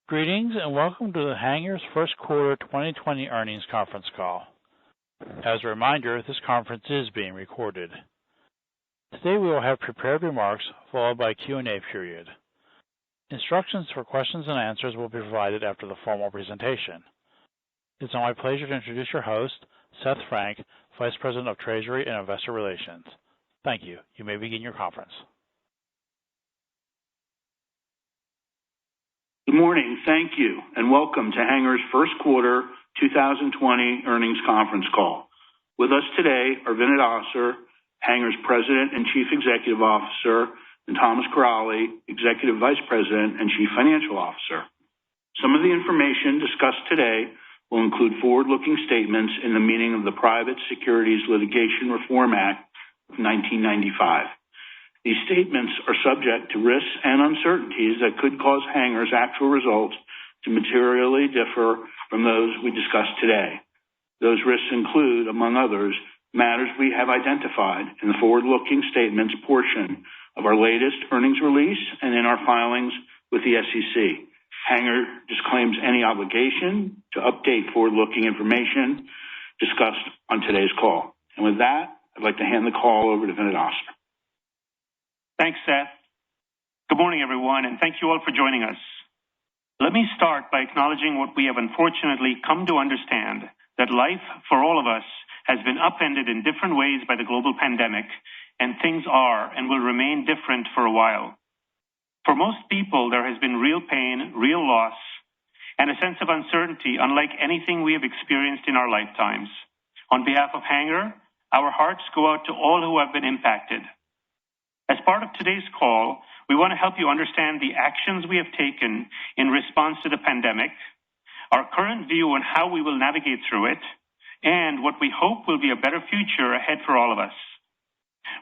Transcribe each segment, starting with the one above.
Greetings and welcome to the Hanger's First Quarter 2020 Earnings Conference Call. As a reminder, this conference is being recorded. Today we will have prepared remarks followed by a Q&A period. Instructions for questions and answers will be provided after the formal presentation. It's now my pleasure to introduce your host, Seth Frank, Vice President of Treasury and Investor Relations. Thank you. You may begin your conference. Good morning, thank you, and welcome to Hanger's First Quarter 2020 Earnings Conference Call. With us today are Vinit Asar, Hanger's President and Chief Executive Officer, and Thomas Corrali, Executive Vice President and Chief Financial Officer. Some of the information discussed today will include forward-looking statements in the meaning of the Private Securities Litigation Reform Act of 1995. These statements are subject to risks and uncertainties that could cause Hanger's actual results to materially differ from those we discuss today. Those risks include, among others, matters we have identified in the forward-looking statements portion of our latest earnings release and in our filings with the SEC. Hanger disclaims any obligation to update forward-looking information discussed on today's call. And with that, I'd like to hand the call over to Vinit Asar. Thanks, Seth. Good morning, everyone, and thank you all for joining us. Let me start by acknowledging what we have unfortunately come to understand, that life for all of us has been upended in different ways by the global pandemic, and things are and will remain different for a while. For most people, there has been real pain, real loss, and a sense of uncertainty unlike anything we have experienced in our lifetimes. On behalf of Hanger, our hearts go out to all who have been impacted. As part of today's call, we want to help you understand the actions we have taken in response to the pandemic, our current view on how we will navigate through it, and what we hope will be a better future ahead for all of us.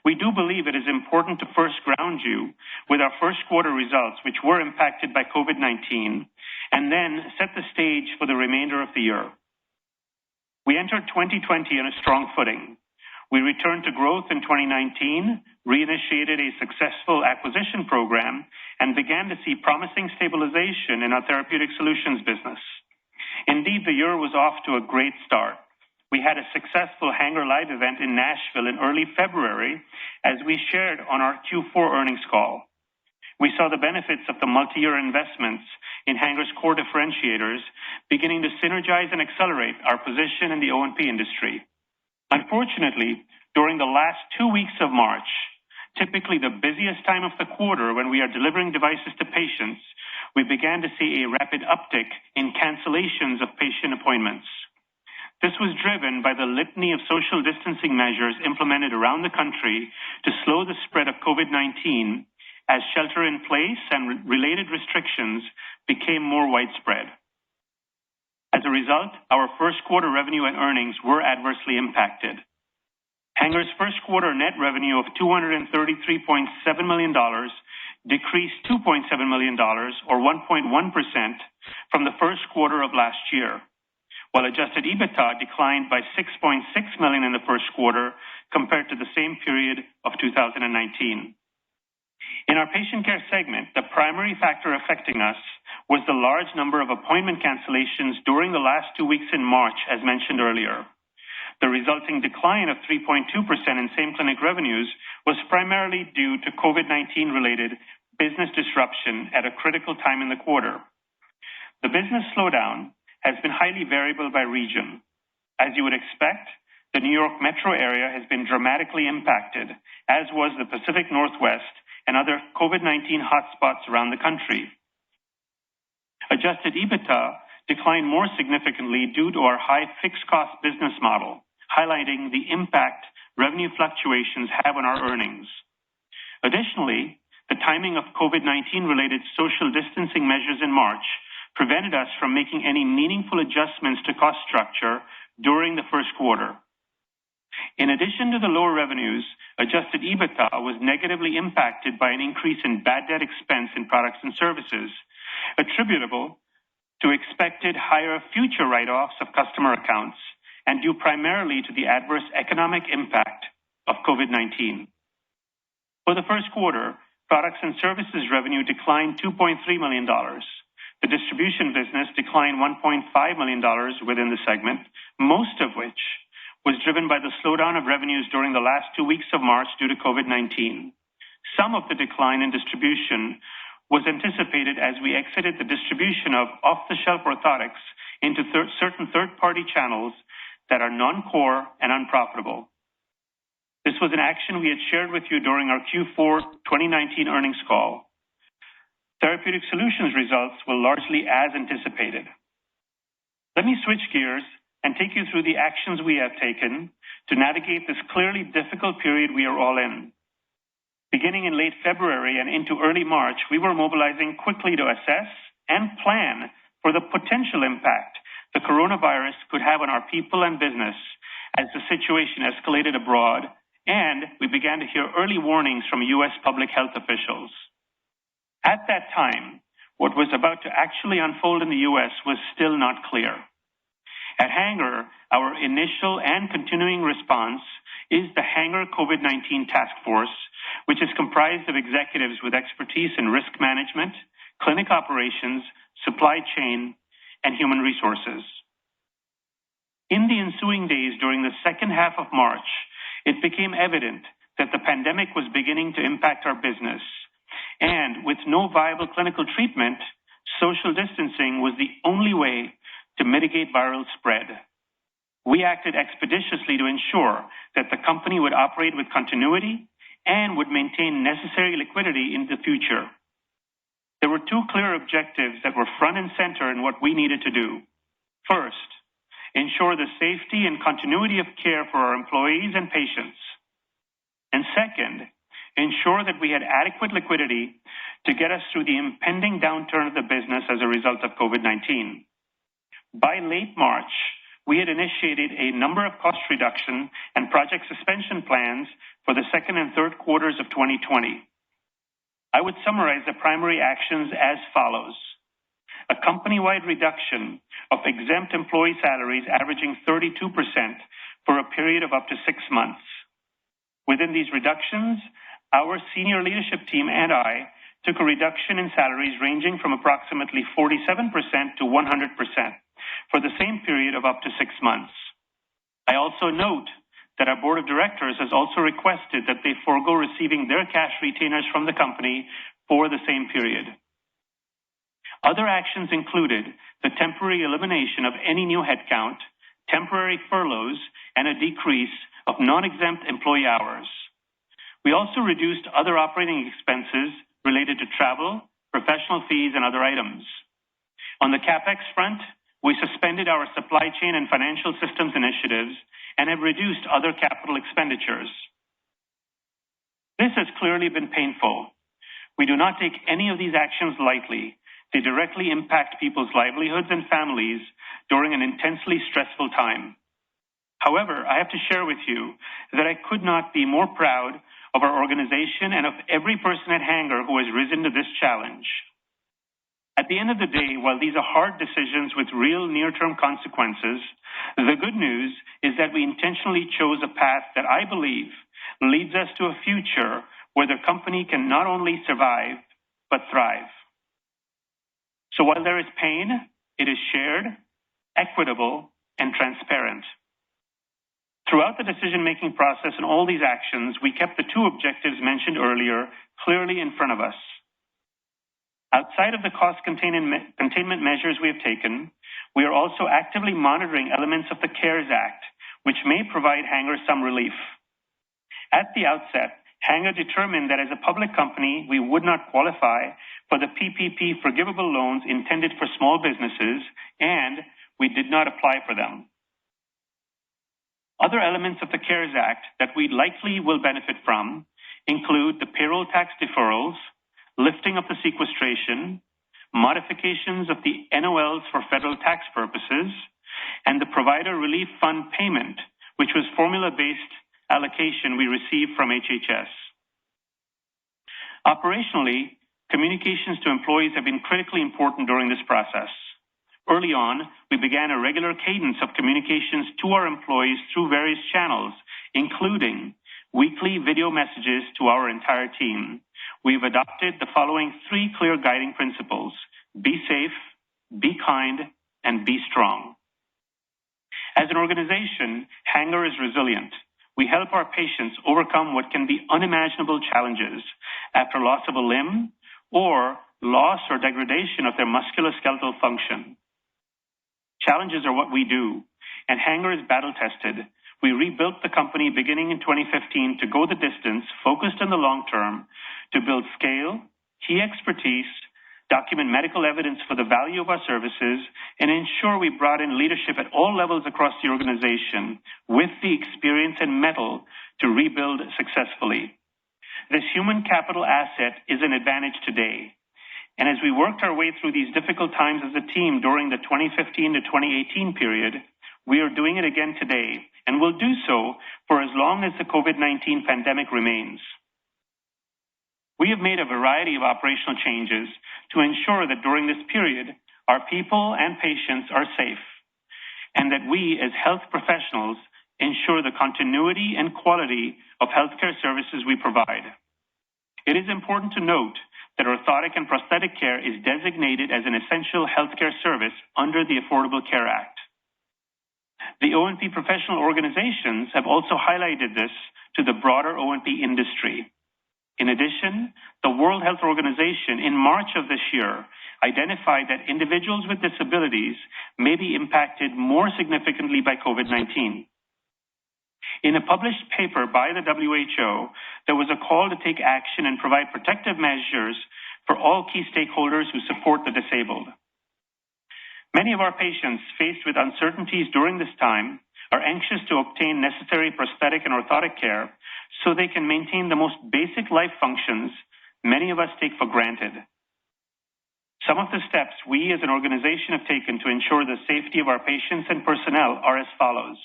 We do believe it is important to first ground you with our first quarter results, which were impacted by COVID-19, and then set the stage for the remainder of the year. We entered 2020 on a strong footing. We returned to growth in 2019, reinitiated a successful acquisition program, and began to see promising stabilization in our therapeutic solutions business. Indeed, the year was off to a great start. We had a successful Hanger Live event in Nashville in early February, as we shared on our Q4 earnings call. We saw the benefits of the multi-year investments in Hanger's core differentiators beginning to synergize and accelerate our position in the O&P industry. Unfortunately, during the last 2 weeks of March, typically the busiest time of the quarter when we are delivering devices to patients, we began to see a rapid uptick in cancellations of patient appointments. This was driven by the litany of social distancing measures implemented around the country to slow the spread of COVID-19 as shelter-in-place and related restrictions became more widespread. As a result, our first quarter revenue and earnings were adversely impacted. Hanger's first quarter net revenue of $233.7 million decreased $2.7 million, or 1.1%, from the first quarter of last year, while adjusted EBITDA declined by $6.6 million in the first quarter compared to the same period of 2019. In our patient care segment, the primary factor affecting us was the large number of appointment cancellations during the last 2 weeks in March, as mentioned earlier. The resulting decline of 3.2% in same-clinic revenues was primarily due to COVID-19 related business disruption at a critical time in the quarter. The business slowdown has been highly variable by region. As you would expect, the New York metro area has been dramatically impacted, as was the Pacific Northwest and other COVID-19 hotspots around the country. Adjusted EBITDA declined more significantly due to our high fixed cost business model, highlighting the impact revenue fluctuations have on our earnings. Additionally, the timing of COVID-19 related social distancing measures in March prevented us from making any meaningful adjustments to cost structure during the first quarter. In addition to the lower revenues, adjusted EBITDA was negatively impacted by an increase in bad debt expense in products and services, attributable to expected higher future write-offs of customer accounts and due primarily to the adverse economic impact of COVID-19. For the first quarter, products and services revenue declined $2.3 million. The distribution business declined $1.5 million within the segment, most of which was driven by the slowdown of revenues during the last 2 weeks of March due to COVID-19. Some of the decline in distribution was anticipated as we exited the distribution of off-the-shelf orthotics into certain third-party channels that are non-core and unprofitable. This was an action we had shared with you during our Q4 2019 earnings call. Therapeutic Solutions results were largely as anticipated. Let me switch gears and take you through the actions we have taken to navigate this clearly difficult period we are all in. Beginning in late February and into early March, we were mobilizing quickly to assess and plan for the potential impact the coronavirus could have on our people and business as the situation escalated abroad, and we began to hear early warnings from U.S. public health officials. At that time, what was about to actually unfold in the U.S. was still not clear. At Hanger, our initial and continuing response is the Hanger COVID-19 Task Force, which is comprised of executives with expertise in risk management, clinic operations, supply chain, and human resources. In the ensuing days during the second half of March, it became evident that the pandemic was beginning to impact our business, and with no viable clinical treatment, social distancing was the only way to mitigate viral spread. We acted expeditiously to ensure that the company would operate with continuity and would maintain necessary liquidity in the future. There were two clear objectives that were front and center in what we needed to do. First, ensure the safety and continuity of care for our employees and patients. And second, ensure that we had adequate liquidity to get us through the impending downturn of the business as a result of COVID-19. By late March, we had initiated a number of cost reduction and project suspension plans for the second and third quarters of 2020. I would summarize the primary actions as follows. A company-wide reduction of exempt employee salaries averaging 32% for a period of up to 6 months. Within these reductions, our senior leadership team and I took a reduction in salaries ranging from approximately 47% to 100% for the same period of up to 6 months. I also note that our board of directors has also requested that they forego receiving their cash retainers from the company for the same period. Other actions included the temporary elimination of any new headcount, temporary furloughs, and a decrease of non-exempt employee hours. We also reduced other operating expenses related to travel, professional fees, and other items. On the CapEx front, we suspended our supply chain and financial systems initiatives and have reduced other capital expenditures. This has clearly been painful. We do not take any of these actions lightly. They directly impact people's livelihoods and families during an intensely stressful time. However, I have to share with you that I could not be more proud of our organization and of every person at Hanger who has risen to this challenge. At the end of the day, while these are hard decisions with real near-term consequences, the good news is that we intentionally chose a path that I believe leads us to a future where the company can not only survive, but thrive. So while there is pain, it is shared, equitable, and transparent. Throughout the decision-making process and all these actions, we kept the two objectives mentioned earlier clearly in front of us. Outside of the cost containment measures we have taken, we are also actively monitoring elements of the CARES Act, which may provide Hanger some relief. At the outset, Hanger determined that as a public company, we would not qualify for the PPP forgivable loans intended for small businesses, and we did not apply for them. Other elements of the CARES Act that we likely will benefit from include the payroll tax deferrals, lifting of the sequestration, modifications of the NOLs for federal tax purposes, and the provider relief fund payment, which was formula-based allocation we received from HHS. Operationally, communications to employees have been critically important during this process. Early on, we began a regular cadence of communications to our employees through various channels, including weekly video messages to our entire team. We've adopted the following 3 clear guiding principles: be safe, kind, and be strong. As an organization, Hanger is resilient. We help our patients overcome what can be unimaginable challenges after loss of a limb or loss or degradation of their musculoskeletal function. Challenges are what we do, and Hanger is battle-tested. We rebuilt the company beginning in 2015 to go the distance, focused on the long term, to build scale, key expertise, document medical evidence for the value of our services, and ensure we brought in leadership at all levels across the organization with the experience and mettle to rebuild successfully. This human capital asset is an advantage today. And as we worked our way through these difficult times as a team during the 2015 to 2018 period, we are doing it again today, and will do so for as long as the COVID-19 pandemic remains. We have made a variety of operational changes to ensure that during this period, our people and patients are safe, and that we as health professionals ensure the continuity and quality of healthcare services we provide. It is important to note that orthotic and prosthetic care is designated as an essential healthcare service under the Affordable Care Act. The O&P professional organizations have also highlighted this to the broader O&P industry. In addition, the World Health Organization in March of this year identified that individuals with disabilities may be impacted more significantly by COVID-19. In a published paper by the WHO, there was a call to take action and provide protective measures for all key stakeholders who support the disabled. Many of our patients faced with uncertainties during this time are anxious to obtain necessary prosthetic and orthotic care so they can maintain the most basic life functions many of us take for granted. Some of the steps we as an organization have taken to ensure the safety of our patients and personnel are as follows.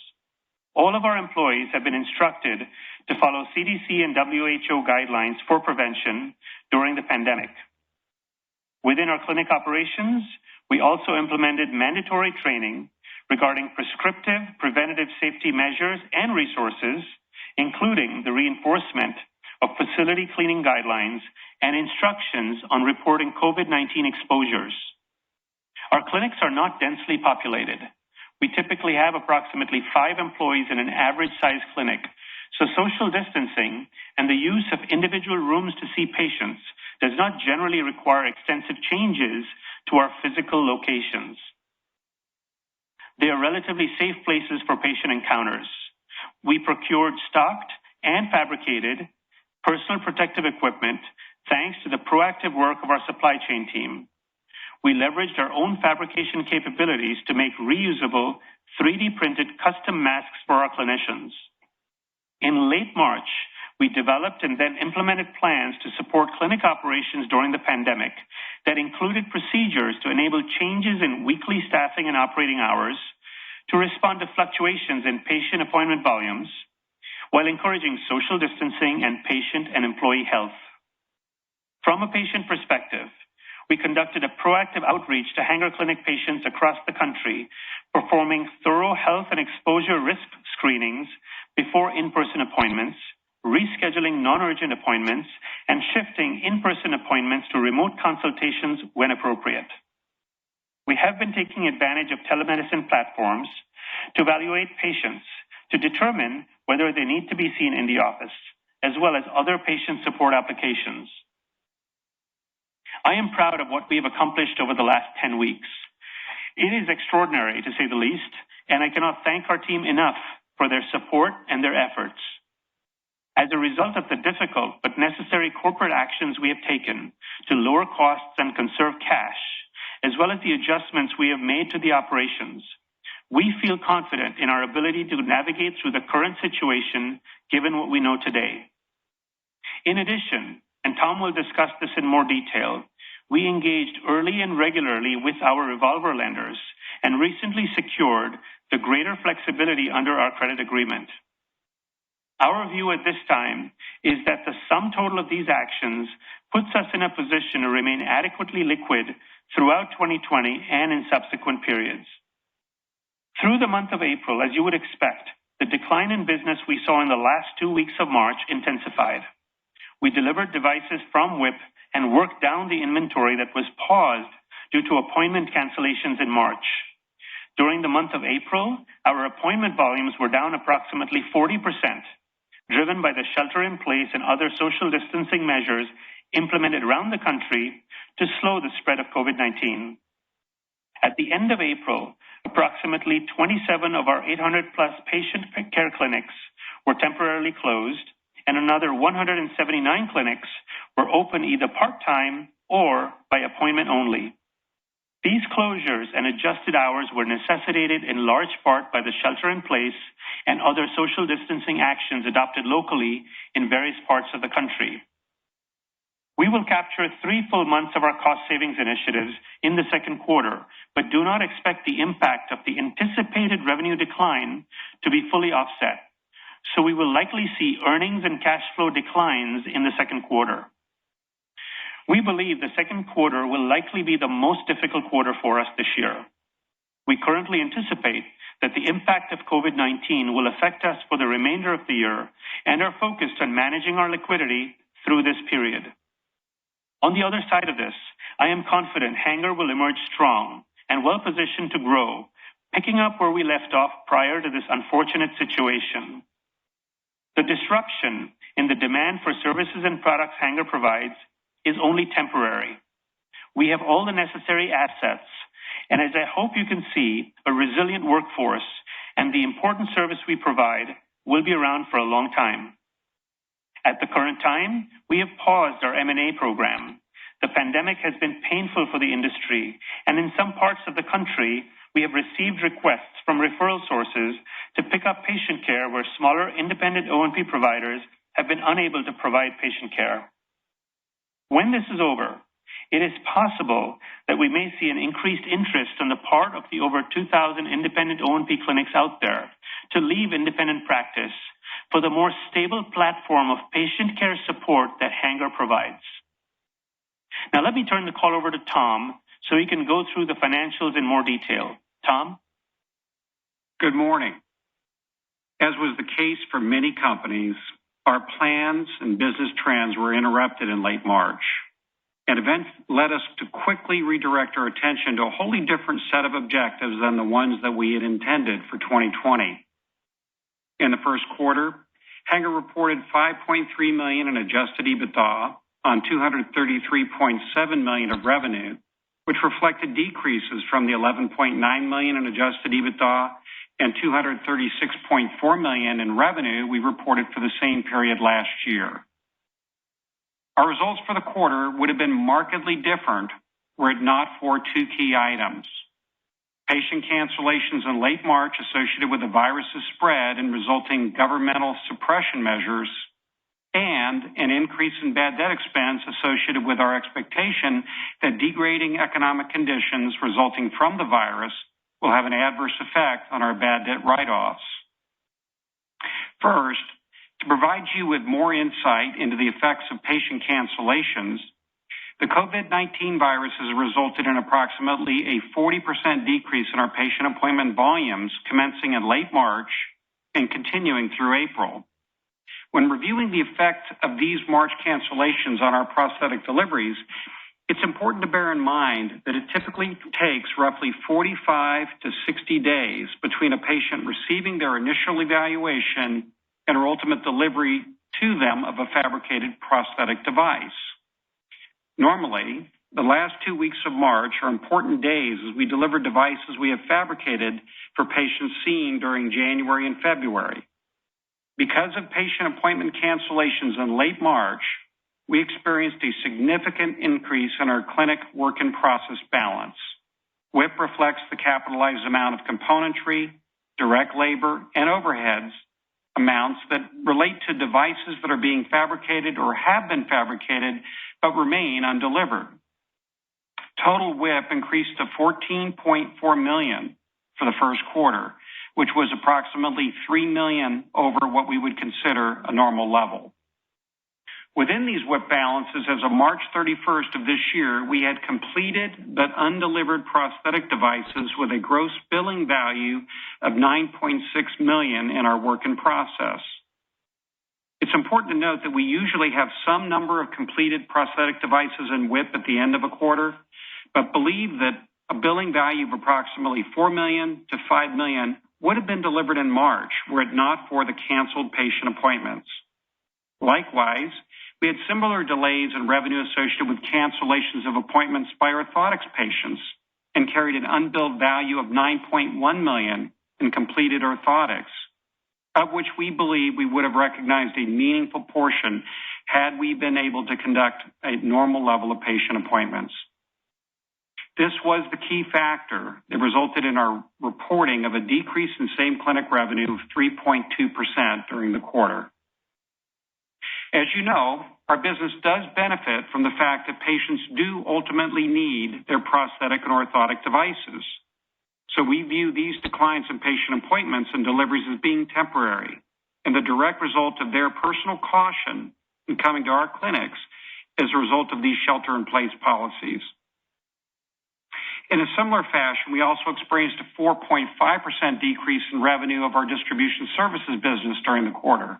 All of our employees have been instructed to follow CDC and WHO guidelines for prevention during the pandemic. Within our clinic operations, we also implemented mandatory training regarding prescriptive preventative safety measures and resources, including the reinforcement of facility cleaning guidelines and instructions on reporting COVID-19 exposures. Our clinics are not densely populated. We typically have approximately 5 employees in an average-sized clinic, so social distancing and the use of individual rooms to see patients does not generally require extensive changes to our physical locations. They are relatively safe places for patient encounters. We procured stocked and fabricated personal protective equipment thanks to the proactive work of our supply chain team. We leveraged our own fabrication capabilities to make reusable 3D printed custom masks for our clinicians. In late March, we developed and then implemented plans to support clinic operations during the pandemic that included procedures to enable changes in weekly staffing and operating hours, to respond to fluctuations in patient appointment volumes, while encouraging social distancing and patient and employee health. From a patient perspective, we conducted a proactive outreach to Hanger Clinic patients across the country, performing thorough health and exposure risk screenings before in-person appointments, rescheduling non-urgent appointments, and shifting in-person appointments to remote consultations when appropriate. We have been taking advantage of telemedicine platforms to evaluate patients to determine whether they need to be seen in the office, as well as other patient support applications. I am proud of what we have accomplished over the last 10 weeks. It is extraordinary, to say the least, and I cannot thank our team enough for their support and their efforts. As a result of the difficult but necessary corporate actions we have taken to lower costs and conserve cash, as well as the adjustments we have made to the operations, we feel confident in our ability to navigate through the current situation given what we know today. In addition, and Tom will discuss this in more detail, we engaged early and regularly with our revolver lenders and recently secured the greater flexibility under our credit agreement. Our view at this time is that the sum total of these actions puts us in a position to remain adequately liquid throughout 2020 and in subsequent periods. Through the month of April, as you would expect, the decline in business we saw in the last 2 weeks of March intensified. We delivered devices from WIP and worked down the inventory that was paused due to appointment cancellations in March. During the month of April, our appointment volumes were down approximately 40%, driven by the shelter-in-place and other social distancing measures implemented around the country to slow the spread of COVID-19. At the end of April, approximately 27 of our 800-plus patient care clinics were temporarily closed, and another 179 clinics were open either part-time or by appointment only. These closures and adjusted hours were necessitated in large part by the shelter-in-place and other social distancing actions adopted locally in various parts of the country. We will capture 3 full months of our cost savings initiatives in the second quarter, but do not expect the impact of the anticipated revenue decline to be fully offset. So we will likely see earnings and cash flow declines in the second quarter. We believe the second quarter will likely be the most difficult quarter for us this year. We currently anticipate that the impact of COVID-19 will affect us for the remainder of the year and are focused on managing our liquidity through this period. On the other side of this, I am confident Hanger will emerge strong and well-positioned to grow, picking up where we left off prior to this unfortunate situation. The disruption in the demand for services and products Hanger provides is only temporary. We have all the necessary assets, and as I hope you can see, a resilient workforce and the important service we provide will be around for a long time. At the current time, we have paused our M&A program. The pandemic has been painful for the industry, and in some parts of the country, we have received requests from referral sources to pick up patient care where smaller independent O&P providers have been unable to provide patient care. When this is over, it is possible that we may see an increased interest on the part of the over 2,000 independent O&P clinics out there to leave independent practice for the more stable platform of patient care support that Hanger provides. Now let me turn the call over to Tom so he can go through the financials in more detail. Tom? Good morning. As was the case for many companies, our plans and business trends were interrupted in late March. An event led us to quickly redirect our attention to a wholly different set of objectives than the ones that we had intended for 2020. In the first quarter, Hanger reported $5.3 million in adjusted EBITDA on $233.7 million of revenue, which reflected decreases from the $11.9 million in adjusted EBITDA and $236.4 million in revenue we reported for the same period last year. Our results for the quarter would have been markedly different were it not for 2 key items. Patient cancellations in late March associated with the virus's spread and resulting governmental suppression measures, and an increase in bad debt expense associated with our expectation that degrading economic conditions resulting from the virus will have an adverse effect on our bad debt write-offs. First, to provide you with more insight into the effects of patient cancellations, the COVID-19 virus has resulted in approximately a 40% decrease in our patient appointment volumes commencing in late March and continuing through April. When reviewing the effect of these March cancellations on our prosthetic deliveries, it's important to bear in mind that it typically takes roughly 45 to 60 days between a patient receiving their initial evaluation and our ultimate delivery to them of a fabricated prosthetic device. Normally, the last 2 weeks of March are important days as we deliver devices we have fabricated for patients seen during January and February. Because of patient appointment cancellations in late March, we experienced a significant increase in our clinic work-in-process balance. WIP reflects the capitalized amount of componentry, direct labor, and overheads amounts that relate to devices that are being fabricated or have been fabricated but remain undelivered. Total WIP increased to $14.4 million for the first quarter, which was approximately $3 million over what we would consider a normal level. Within these WIP balances, as of March 31st of this year, we had completed but undelivered prosthetic devices with a gross billing value of $9.6 million in our work in process. It's important to note that we usually have some number of completed prosthetic devices in WIP at the end of a quarter, but believe that a billing value of approximately $4 million to $5 million would have been delivered in March were it not for the canceled patient appointments. Likewise, we had similar delays in revenue associated with cancellations of appointments by orthotics patients and carried an unbilled value of $9.1 million in completed orthotics, of which we believe we would have recognized a meaningful portion had we been able to conduct a normal level of patient appointments. This was the key factor that resulted in our reporting of a decrease in same clinic revenue of 3.2% during the quarter. As you know, our business does benefit from the fact that patients do ultimately need their prosthetic and orthotic devices. So we view these declines in patient appointments and deliveries as being temporary and the direct result of their personal caution in coming to our clinics as a result of these shelter-in-place policies. In a similar fashion, we also experienced a 4.5% decrease in revenue of our distribution services business during the quarter.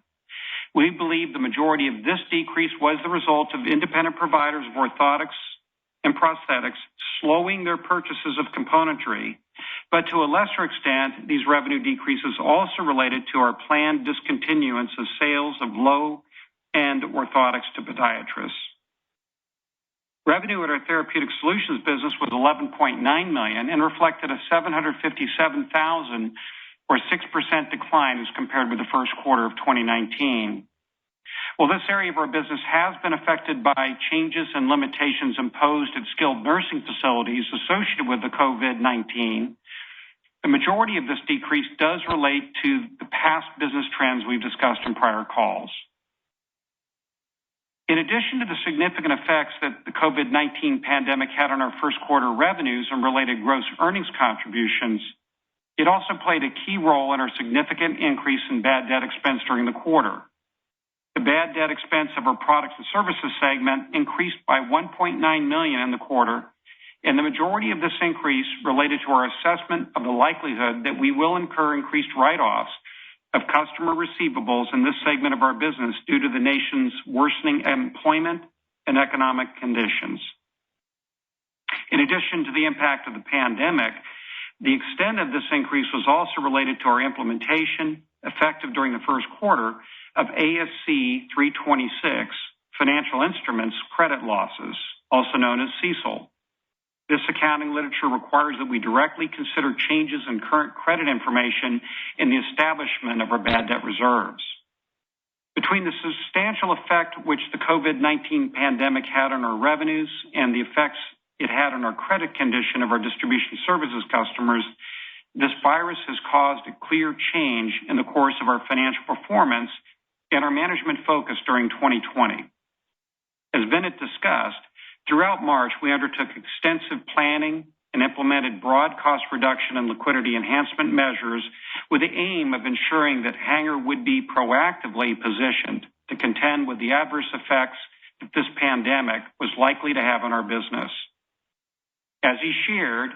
We believe the majority of this decrease was the result of independent providers of orthotics and prosthetics slowing their purchases of componentry, but to a lesser extent, these revenue decreases also related to our planned discontinuance of sales of low-end orthotics to podiatrists. Revenue at our therapeutic solutions business was $11.9 million and reflected a $757,000 or 6% decline as compared with the first quarter of 2019. Well, this area of our business has been affected by changes and limitations imposed at skilled nursing facilities associated with the COVID-19. The majority of this decrease does relate to the past business trends we've discussed in prior calls. In addition to the significant effects that the COVID-19 pandemic had on our first quarter revenues and related gross earnings contributions, it also played a key role in our significant increase in bad debt expense during the quarter. The bad debt expense of our products and services segment increased by $1.9 million in the quarter, and the majority of this increase related to our assessment of the likelihood that we will incur increased write-offs of customer receivables in this segment of our business due to the nation's worsening employment and economic conditions. In addition to the impact of the pandemic, the extent of this increase was also related to our implementation, effective during the first quarter, of ASC 326, Financial Instruments Credit Losses, also known as CECL. This accounting literature requires that we directly consider changes in current credit information in the establishment of our bad debt reserves. Between the substantial effect which the COVID-19 pandemic had on our revenues and the effects it had on our credit condition of our distribution services customers, this virus has caused a clear change in the course of our financial performance and our management focus during 2020. As Vinit discussed, throughout March, we undertook extensive planning and implemented broad cost reduction and liquidity enhancement measures with the aim of ensuring that Hanger would be proactively positioned to contend with the adverse effects that this pandemic was likely to have on our business. As he shared,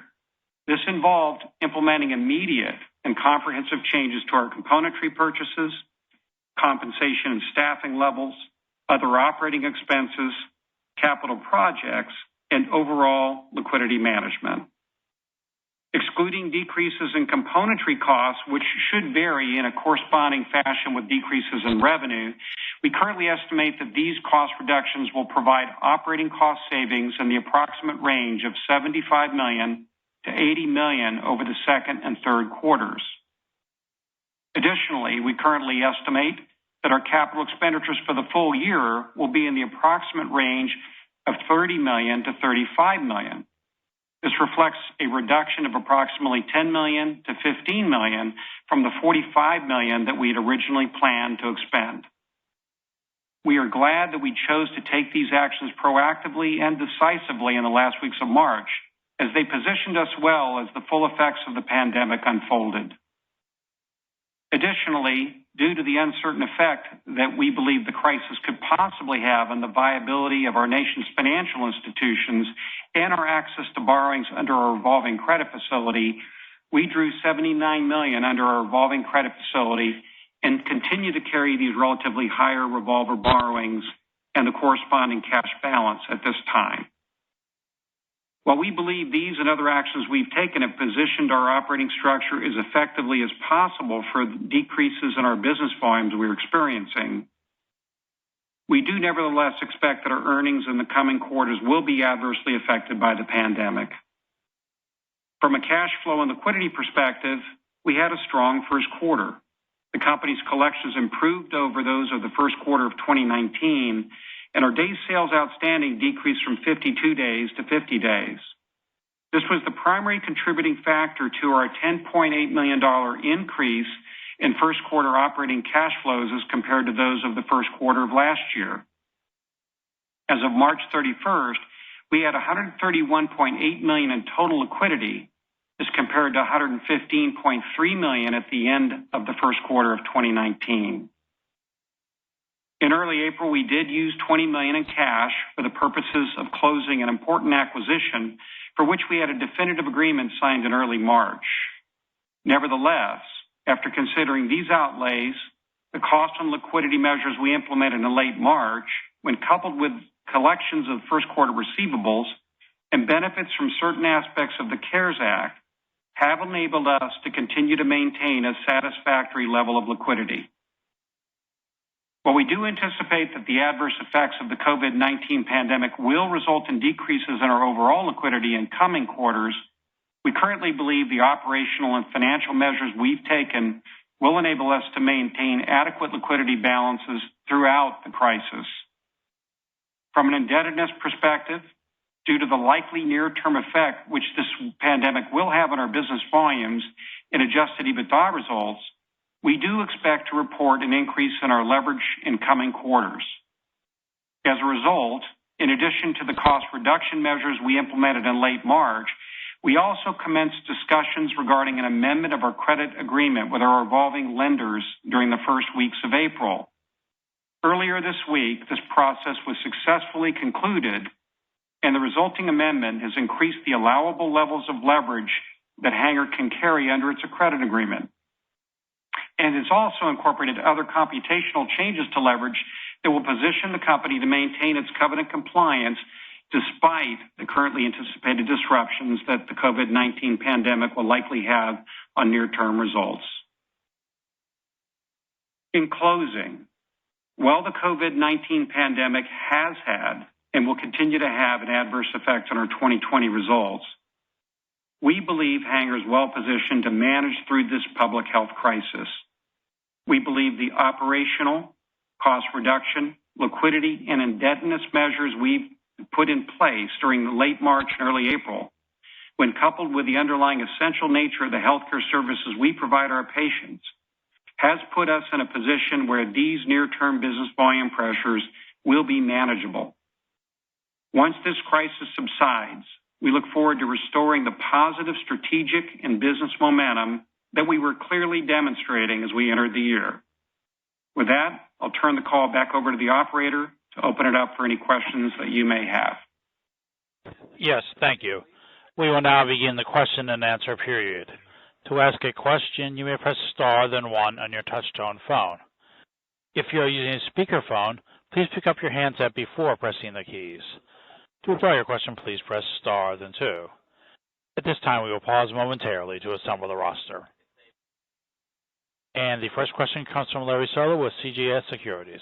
this involved implementing immediate and comprehensive changes to our componentry purchases, compensation and staffing levels, other operating expenses, capital projects, and overall liquidity management. Excluding decreases in componentry costs, which should vary in a corresponding fashion with decreases in revenue, we currently estimate that these cost reductions will provide operating cost savings in the approximate range of $75 million to $80 million over the second and third quarters. Additionally, we currently estimate that our capital expenditures for the full year will be in the approximate range of $30 million to $35 million. This reflects a reduction of approximately $10 million to $15 million from the $45 million that we had originally planned to expend. We are glad that we chose to take these actions proactively and decisively in the last weeks of March, as they positioned us well as the full effects of the pandemic unfolded. Additionally, due to the uncertain effect that we believe the crisis could possibly have on the viability of our nation's financial institutions and our access to borrowings under our revolving credit facility, we drew $79 million under our revolving credit facility and continue to carry these relatively higher revolver borrowings and the corresponding cash balance at this time. While we believe these and other actions we've taken have positioned our operating structure as effectively as possible for decreases in our business volumes we're experiencing, we do nevertheless expect that our earnings in the coming quarters will be adversely affected by the pandemic. From a cash flow and liquidity perspective, we had a strong first quarter. The company's collections improved over those of the first quarter of 2019, and our days sales outstanding decreased from 52 days to 50 days. This was the primary contributing factor to our $10.8 million increase in first quarter operating cash flows as compared to those of the first quarter of last year. As of March 31st, we had $131.8 million in total liquidity as compared to $115.3 million at the end of the first quarter of 2019. In early April, we did use $20 million in cash for the purposes of closing an important acquisition for which we had a definitive agreement signed in early March. Nevertheless, after considering these outlays, the cost and liquidity measures we implemented in late March, when coupled with collections of first quarter receivables and benefits from certain aspects of the CARES Act, have enabled us to continue to maintain a satisfactory level of liquidity. While we do anticipate that the adverse effects of the COVID-19 pandemic will result in decreases in our overall liquidity in coming quarters, we currently believe the operational and financial measures we've taken will enable us to maintain adequate liquidity balances throughout the crisis. From an indebtedness perspective, due to the likely near-term effect which this pandemic will have on our business volumes and adjusted EBITDA results, we do expect to report an increase in our leverage in coming quarters. As a result, in addition to the cost reduction measures we implemented in late March, we also commenced discussions regarding an amendment of our credit agreement with our revolving lenders during the first weeks of April. Earlier this week, this process was successfully concluded, and the resulting amendment has increased the allowable levels of leverage that Hanger can carry under its credit agreement. And it's also incorporated other computational changes to leverage that will position the company to maintain its covenant compliance despite the currently anticipated disruptions that the COVID-19 pandemic will likely have on near-term results. In closing, while the COVID-19 pandemic has had and will continue to have an adverse effect on our 2020 results, we believe Hanger is well positioned to manage through this public health crisis. We believe the operational, cost reduction, liquidity, and indebtedness measures we've put in place during late March and early April, when coupled with the underlying essential nature of the healthcare services we provide our patients, has put us in a position where these near-term business volume pressures will be manageable. Once this crisis subsides, we look forward to restoring the positive strategic and business momentum that we were clearly demonstrating as we entered the year. With that, I'll turn the call back over to the operator to open it up for any questions that you may have. Yes, thank you. We will now begin the question and answer period. To ask a question, you may press star then one on your touch-tone phone. If you are using a speakerphone, please pick up your handset before pressing the keys. To withdraw your question, please press star then two. At this time, we will pause momentarily to assemble the roster. And the first question comes from Larry Solow with CJS Securities.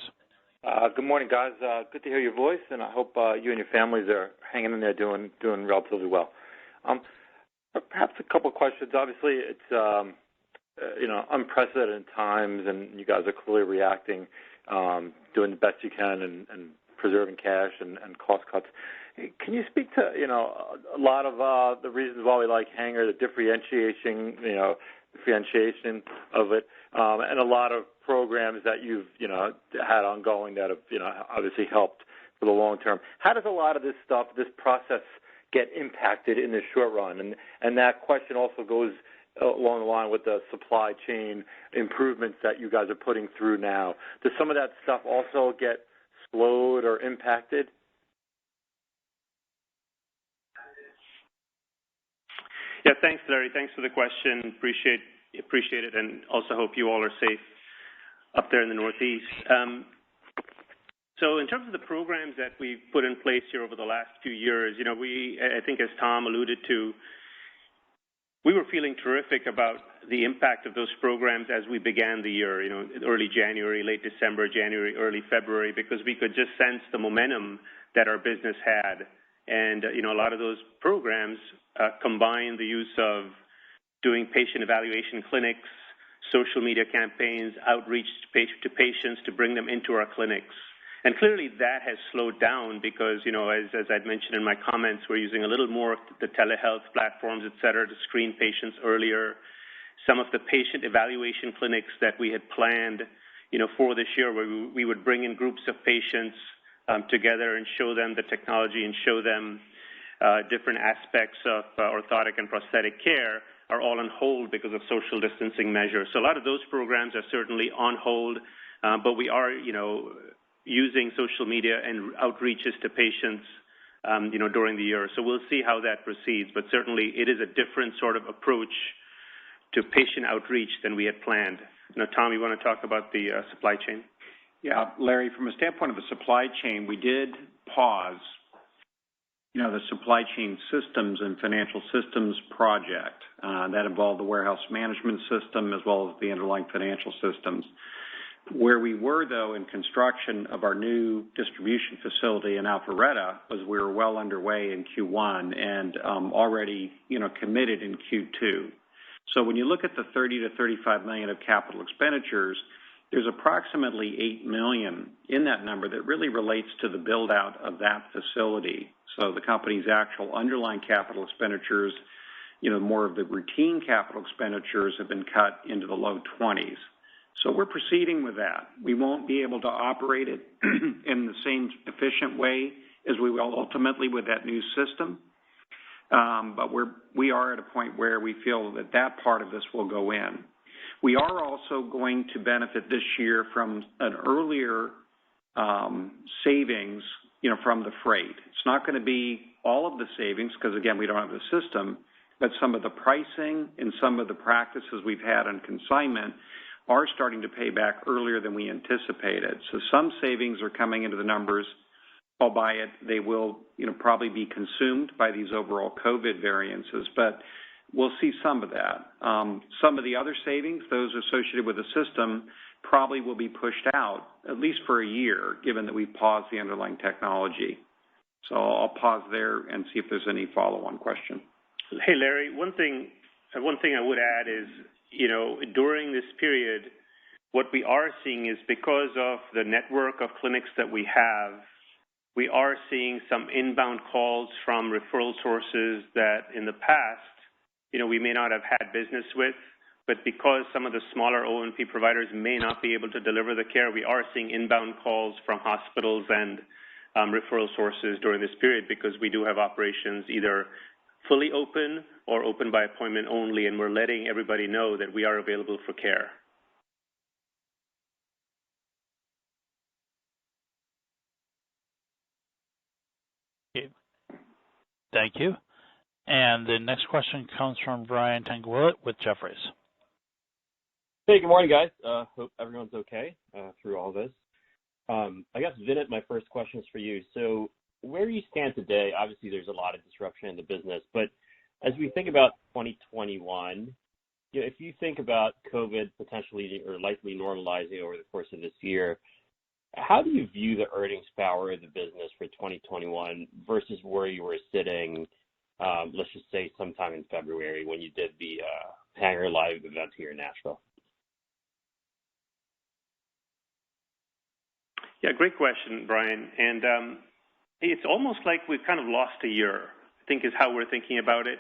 Good morning, guys. Good to hear your voice, and I hope you and your families are hanging in there doing relatively well. Perhaps a couple of questions. Obviously, it's unprecedented times, and you guys are clearly reacting, doing the best you can, and preserving cash and cost cuts. Can you speak to a lot of the reasons why we like Hanger, the differentiation of it, and a lot of programs that you've had ongoing that have obviously helped for the long term. How does a lot of this stuff, this process, get impacted in the short run? And that question also goes along the line with the supply chain improvements that you guys are putting through now. Does some of that stuff also get slowed or impacted? Yeah, thanks, Larry. Thanks for the question. Appreciate it, and also hope you all are safe up there in the Northeast. So in terms of the programs that we've put in place here over the last few years, I think as Tom alluded to, we were feeling terrific about the impact of those programs as we began the year, early January, late December, January, early February, because we could just sense the momentum that our business had. And, a lot of those programs combine the use of doing patient evaluation clinics, social media campaigns, outreach to patients to bring them into our clinics. And clearly that has slowed down because, as I'd mentioned in my comments, we're using a little more of the telehealth platforms, et cetera, to screen patients earlier. Some of the patient evaluation clinics that we had planned, for this year, where we would bring in groups of patients together and show them the technology and show them different aspects of orthotic and prosthetic care, are all on hold because of social distancing measures. So a lot of those programs are certainly on hold, but we are, using social media and outreaches to patients, during the year. So we'll see how that proceeds, but certainly it is a different sort of approach to patient outreach than we had planned. Tom, you want to talk about the supply chain? Yeah, Larry, from a standpoint of the supply chain, we did pause, the supply chain systems and financial systems project. That involved the warehouse management system as well as the underlying financial systems. Where we were, though, in construction of our new distribution facility in Alpharetta was we were well underway in Q1 and already, committed in Q2. So when you look at the 30 to 35 million of capital expenditures, there's approximately $8 million in that number that really relates to the build-out of that facility. So the company's actual underlying capital expenditures, more of the routine capital expenditures have been cut into the low 20s. So we're proceeding with that. We won't be able to operate it in the same efficient way as we will ultimately with that new system. But we are at a point where we feel that part of this will go in. We are also going to benefit this year from an earlier savings, from the freight. It's not going to be all of the savings because, again, we don't have the system, but some of the pricing and some of the practices we've had on consignment are starting to pay back earlier than we anticipated. So some savings are coming into the numbers, albeit they will, probably be consumed by these overall COVID variances, but we'll see some of that. Some of the other savings, those associated with the system, probably will be pushed out, at least for a year, given that we've paused the underlying technology. So I'll pause there and see if there's any follow-on question. Hey, Larry, one thing I would add is, during this period, what we are seeing is because of the network of clinics that we have, we are seeing some inbound calls from referral sources that in the past, we may not have had business with, but because some of the smaller O&P providers may not be able to deliver the care, we are seeing inbound calls from hospitals and referral sources during this period because we do have operations either fully open or open by appointment only, and we're letting everybody know that we are available for care. Okay. Thank you. And the next question comes from Brian Tanquilut with Jefferies. Hey, good morning, guys. Hope everyone's okay through all this. I guess, Vinit, my first question is for you. So where you stand today, obviously there's a lot of disruption in the business, but as we think about 2021, if you think about COVID potentially or likely normalizing over the course of this year, how do you view the earnings power of the business for 2021 versus where you were sitting, let's just say sometime in February when you did the Hanger Live event here in Nashville? Yeah, great question, Brian. And it's almost like we've kind of lost a year, I think is how we're thinking about it.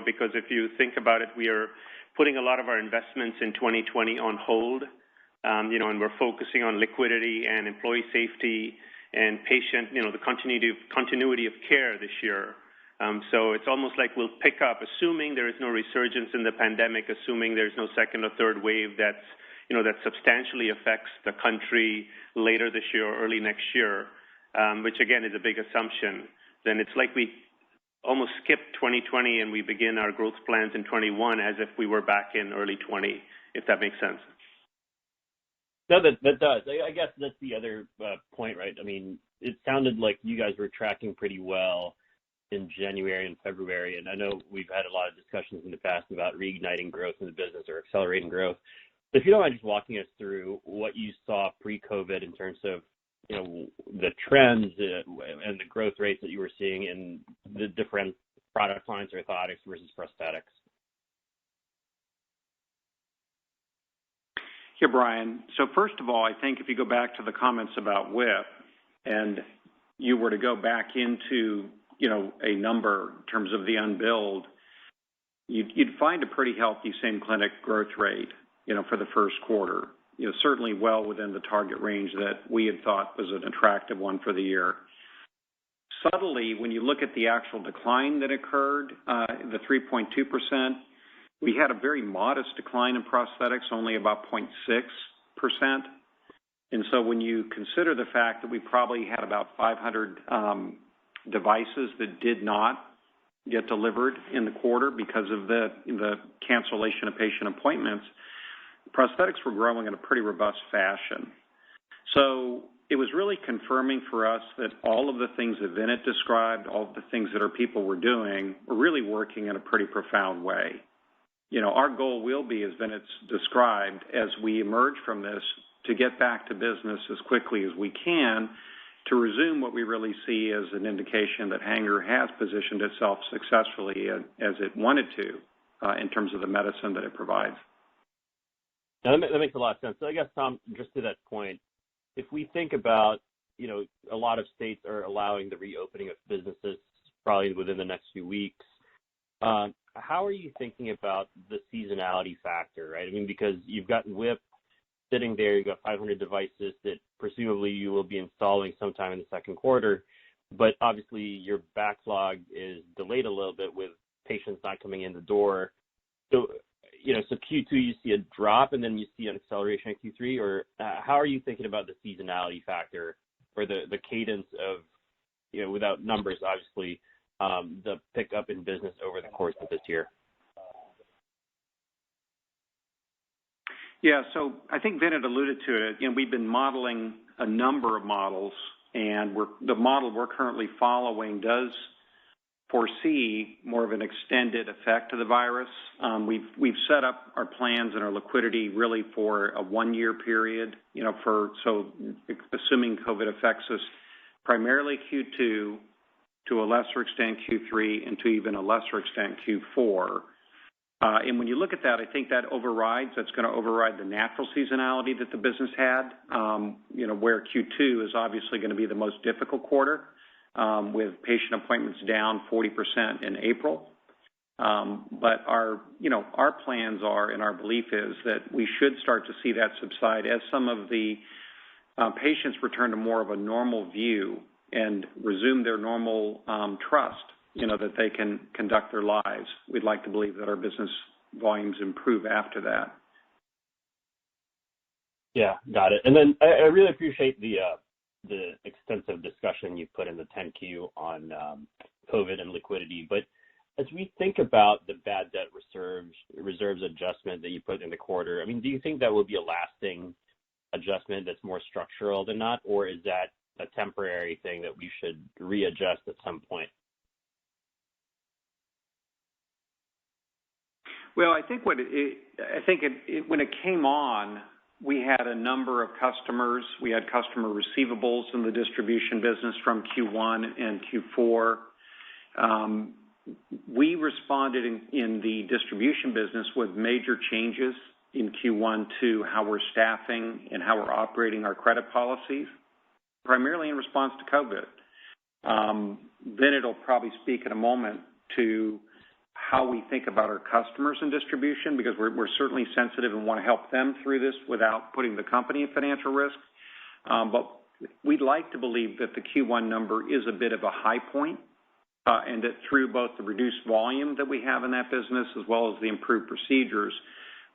Because if you think about it, we are putting a lot of our investments in 2020 on hold, and we're focusing on liquidity and employee safety and patient, the continuity of care this year. So it's almost like we'll pick up, assuming there is no resurgence in the pandemic, assuming there's no second or third wave that substantially affects the country later this year or early next year, which again is a big assumption. Then it's like we almost skip 2020 and we begin our growth plans in 21 as if we were back in early 20, if that makes sense. No, that does. I guess that's the other point, right? I mean, it sounded like you guys were tracking pretty well in January and February, and I know we've had a lot of discussions in the past about reigniting growth in the business or accelerating growth. So if you don't mind just walking us through what you saw pre-COVID in terms of, the trends and the growth rates that you were seeing in the different product lines, orthotics versus prosthetics. Yeah, Brian. So first of all, I think if you go back to the comments about WIP and you were to go back into, a number in terms of the unbilled, you'd find a pretty healthy same clinic growth rate, for the first quarter. Certainly well within the target range that we had thought was an attractive one for the year. Subtly, when you look at the actual decline that occurred, the 3.2%, we had a very modest decline in prosthetics, only about 0.6%. And so when you consider the fact that we probably had about 500 devices that did not get delivered in the quarter because of the cancellation of patient appointments, prosthetics were growing in a pretty robust fashion. So it was really confirming for us that all of the things that Vinit described, all of the things that our people were doing, were really working in a pretty profound way. Our goal will be, as Vinit's described, as we emerge from this, to get back to business as quickly as we can, to resume what we really see as an indication that Hanger has positioned itself successfully as it wanted to in terms of the medicine that it provides. Now, that makes a lot of sense. So I guess, Tom, just to that point, if we think about, a lot of states are allowing the reopening of businesses probably within the next few weeks, how are you thinking about the seasonality factor, right? I mean, because you've got WIP sitting there, you've got 500 devices that presumably you will be installing sometime in the second quarter, but obviously your backlog is delayed a little bit with patients not coming in the door. So, so Q2 you see a drop and then you see an acceleration in Q3, or how are you thinking about the seasonality factor or the cadence of, without numbers, obviously, the pickup in business over the course of this year? Yeah, so I think Vinit alluded to it. We've been modeling a number of models, and the model we're currently following does foresee more of an extended effect of the virus. We've set up our plans and our liquidity really for a 1-year period, assuming COVID affects us primarily Q2, to a lesser extent Q3, and to even a lesser extent Q4. And when you look at that, I think that's going to override the natural seasonality that the business had, where Q2 is obviously going to be the most difficult quarter, with patient appointments down 40% in April. But our plans are, and our belief is that we should start to see that subside as some of the patients return to more of a normal view and resume their normal trust, that they can conduct their lives. We'd like to believe that our business volumes improve after that. Yeah, got it. And then I really appreciate the extensive discussion you put in the 10Q on COVID and liquidity. But as we think about the bad debt reserves adjustment that you put in the quarter, I mean, do you think that will be a lasting adjustment that's more structural than not, or is that a temporary thing that we should readjust at some point? Well, I think when it came on, we had a number of customers. We had customer receivables in the distribution business from Q1 and Q4. We responded in the distribution business with major changes in Q1 to how we're staffing and how we're operating our credit policies, primarily in response to COVID. Vinit will probably speak in a moment to how we think about our customers in distribution, because we're certainly sensitive and want to help them through this without putting the company at financial risk. But we'd like to believe that the Q1 number is a bit of a high point, and that through both the reduced volume that we have in that business as well as the improved procedures,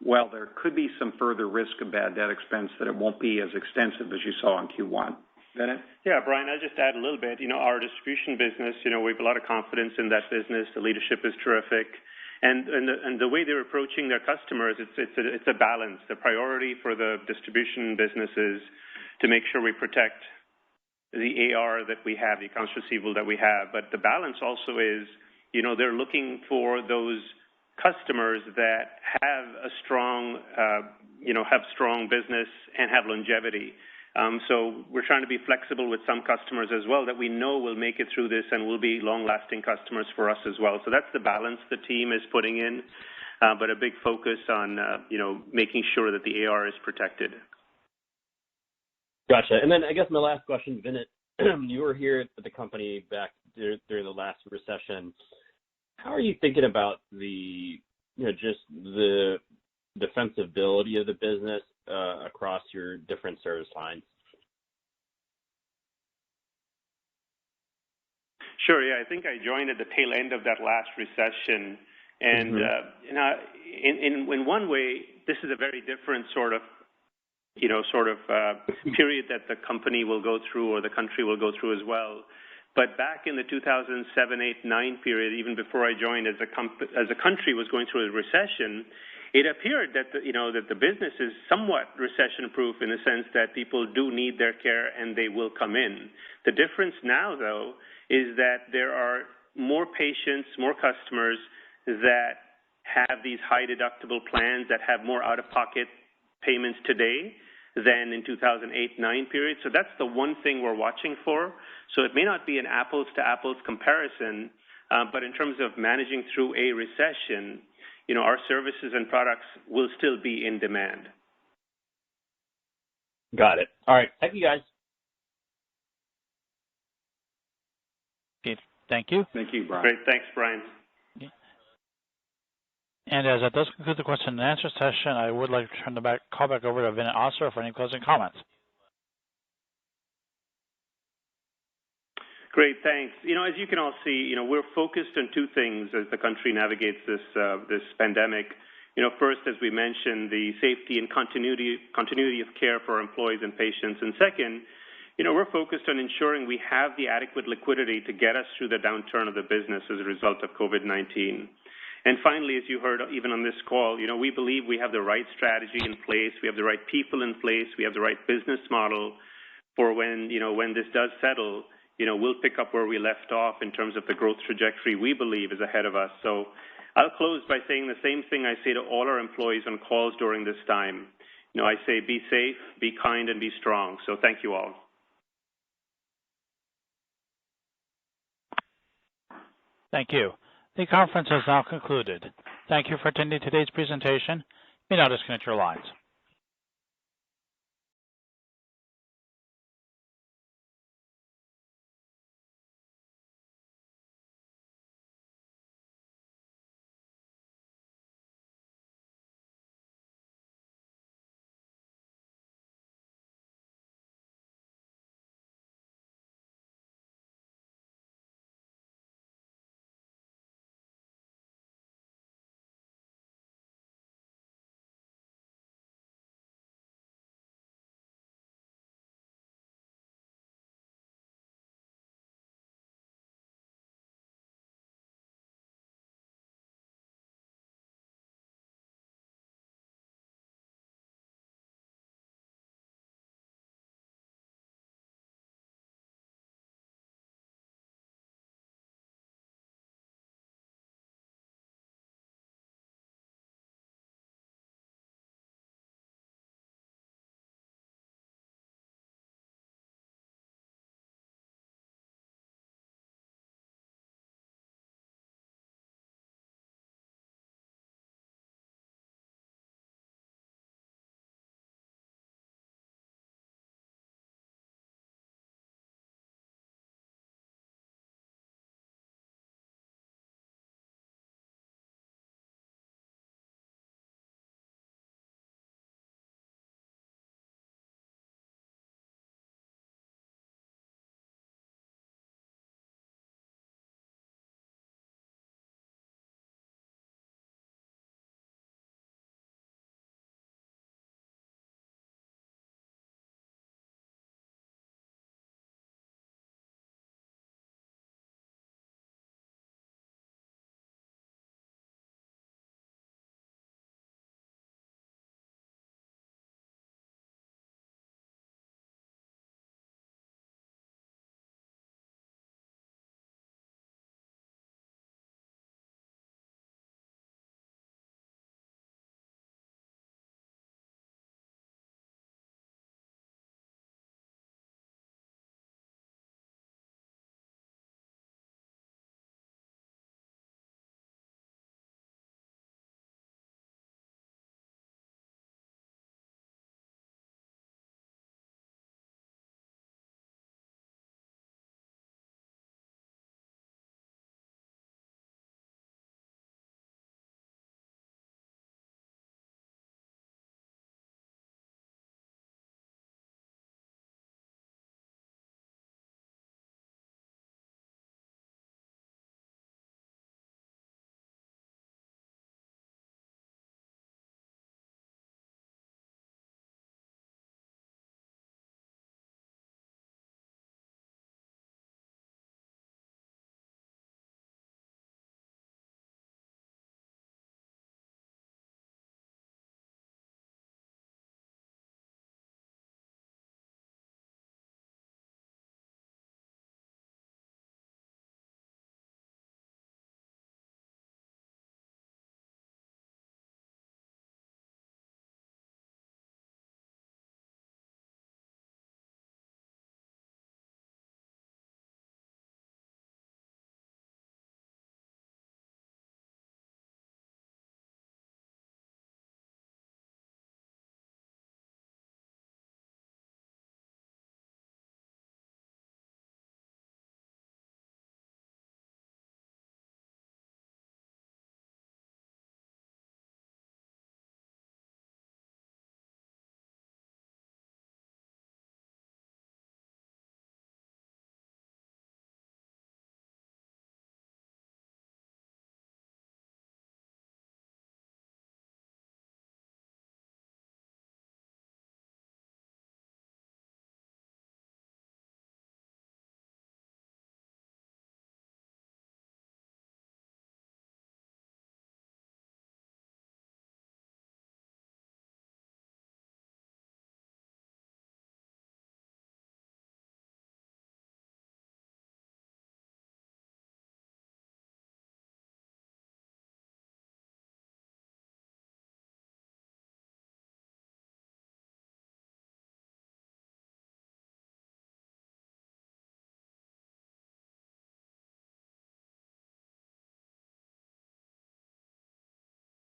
while there could be some further risk of bad debt expense, that it won't be as extensive as you saw in Q1. Vinit? Yeah, Brian, I'll just add a little bit. Our distribution business, we have a lot of confidence in that business. The leadership is terrific. And the way they're approaching their customers, it's a balance. The priority for the distribution business is to make sure we protect the AR that we have, the accounts receivable that we have. But the balance also is, they're looking for those customers that have a strong, have strong business and have longevity. So we're trying to be flexible with some customers as well that we know will make it through this and will be long-lasting customers for us as well. So that's the balance the team is putting in, but a big focus on, making sure that the AR is protected. Gotcha. And then I guess my last question, Vinit, you were here at the company back during the last recession. How are you thinking about the, just the defensibility of the business across your different service lines? Sure. Yeah, I think I joined at the tail end of that last recession, and in one way, this is a very different sort of period that the company will go through or the country will go through as well. But back in the 2007, 8, 9 period, even before I joined, as a country was going through a recession, it appeared that the business is somewhat recession-proof in the sense that people do need their care and they will come in. The difference now, though, is that there are more patients, more customers that have these high deductible plans that have more out-of-pocket payments today than in 2008-9 period. So that's the one thing we're watching for. So it may not be an apples-to-apples comparison, but in terms of managing through a recession, our services and products will still be in demand. Got it. All right. Thank you, guys. Okay. Thank you. Thank you, Brian. Great. Thanks, Brian. And as that does conclude the question and answer session, I would like to turn the call back over to Vinit Asar for any closing comments. Great, thanks. As you can all see, we're focused on two things as the country navigates this pandemic. First, as we mentioned, the safety and continuity of care for our employees and patients. And second, we're focused on ensuring we have the adequate liquidity to get us through the downturn of the business as a result of COVID-19. And finally, as you heard even on this call, we believe we have the right strategy in place, we have the right people in place, we have the right business model for when this does settle, we'll pick up where we left off in terms of the growth trajectory we believe is ahead of us. So I'll close by saying the same thing I say to all our employees on calls during this time. I say be safe, be kind, and be strong. So thank you all. Thank you. The conference has now concluded. Thank you for attending today's presentation. You may now disconnect your lines.